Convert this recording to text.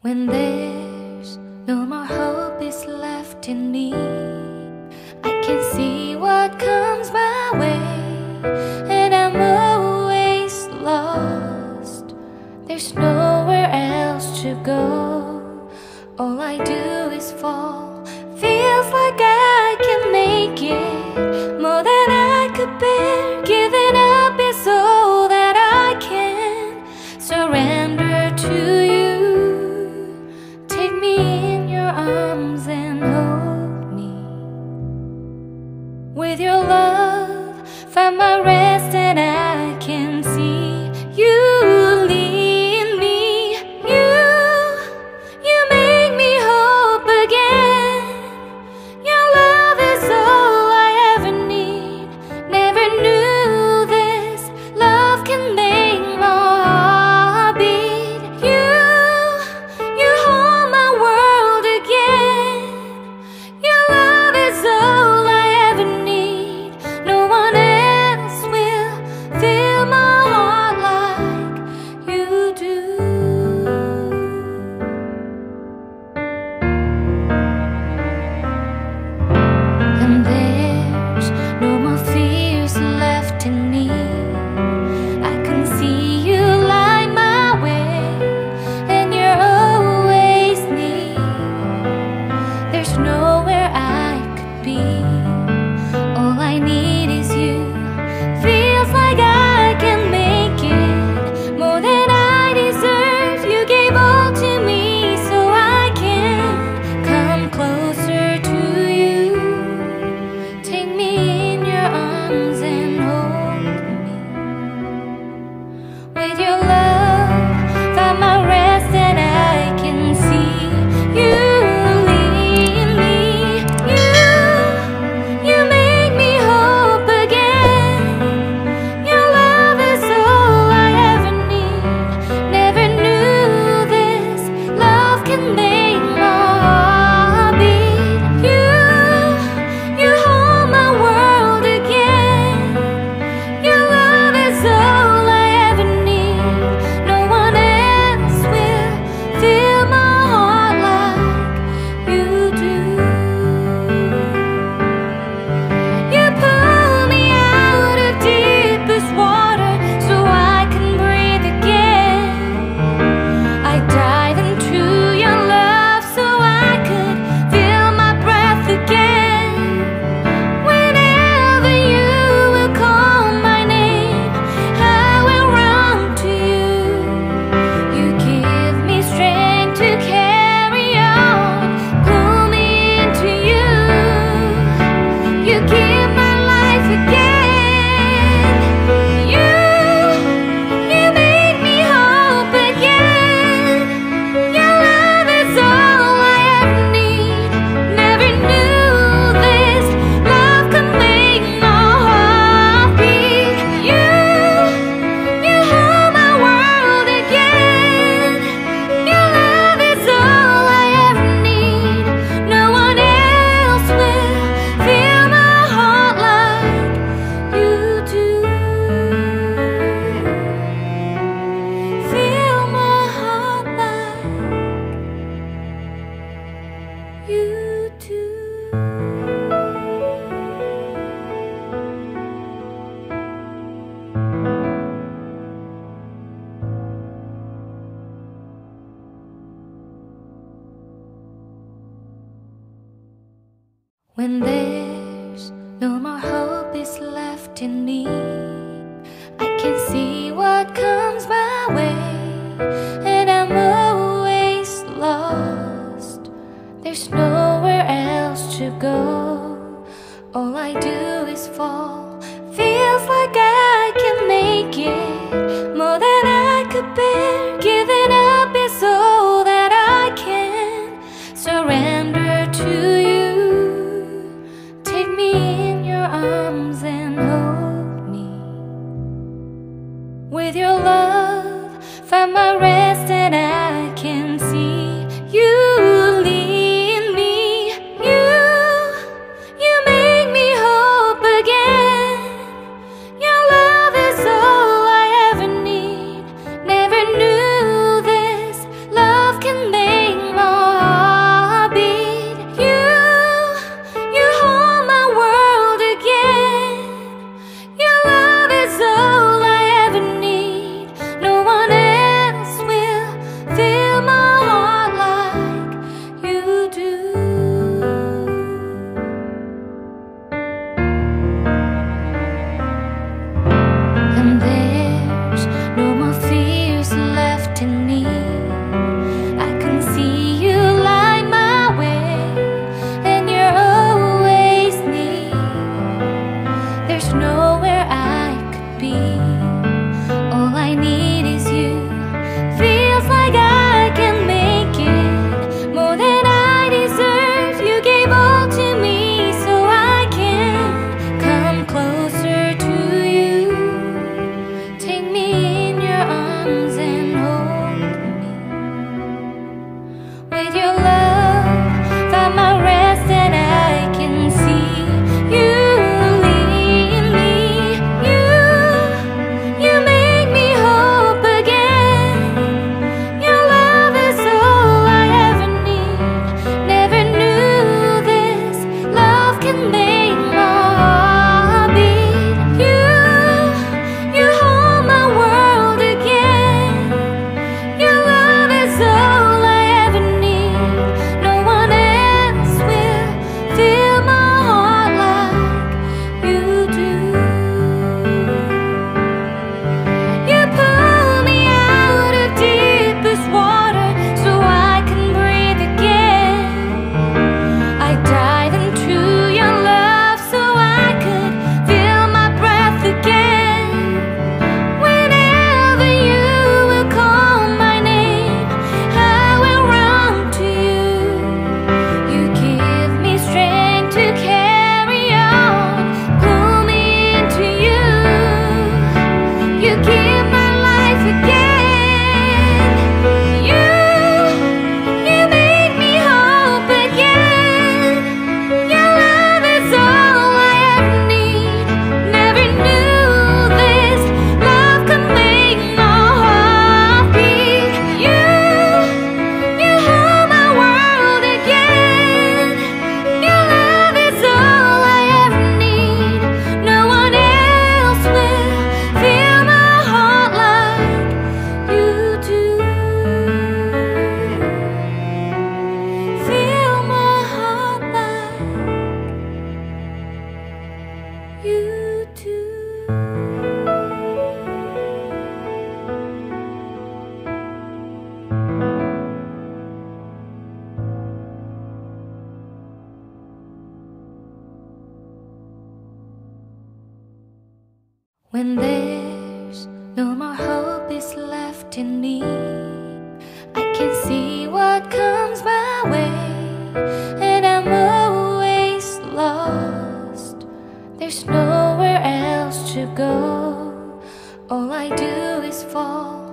When there's no more hope is left in me, I can see what comes my way, and I'm always lost. There's nowhere else to go. All I do is fall. Feels like I can make it more than I could bear. Giving up is all that I can surrender to you. Take me in your arms and hold me. With your love, find my rest, and I can see you lead me. You make me hope again. Your love is all I ever need. Never knew this love can make my heart beat. You hold my world again. Your love is all I ever need. No one else will fill my heart like you do. And there's no more fears left in me. I can see you light my way, and you're always near. There's nowhere I could be. All I need is you. Feels like I can make it more than I deserve. You gave all to me so I can come closer to you. Take me in your arms and hold me. With your love, find my rest, and I can see you lead me. You make me hope again. Your love is all I ever need. Never knew this love can make my heart beat. You hold my world again. Your love is all I ever need. No one else will fill my heart like you do. You pull me out of deepest water so I can breathe again. I dive into your love so I could feel my breath again. Whenever you will call my name, I will run to you. You give me strength to carry on. Pull me into you. You give my life again. You make me hope again. Your love is all I ever need. Never knew this love could make my heart beat. You hold my world again. Your love is all I ever need. No one else will fill my heart like you do. Fill my heart like you do. When there's no more hope is left in me, I can see what comes my way, and I'm always lost. There's nowhere else to go. All I do is fall. Feels like I can make it more than I could bear. Giving up is all that I can surrender to you. Take me in your arms and hold me. With your love, find my rest, and I can see you lead me. You make me hope again. with your love, find my rest and I can see you lead me. You make me hope again. Your love is all I ever need. Never knew this love can make my heart beat. You hold my world again. Your love is all I ever need. No one else will fill my heart like you do. You pull me out of deepest water so I can breathe again. I dive into your love so I could feel my breath again. Whenever you will call my name, I will run to you. You give me strength to carry on, pull me into you. You give my life again. You make me hope again. Your love is all I ever need. Never knew this love could make my heart beat. You hold my world again. Your love is all I ever need. No one else will fill my heart like you do. Fill my heart like you do. When there's no more hope is left in me, I can see what comes my way, and I'm always lost. There's nowhere else to go. All I do is fall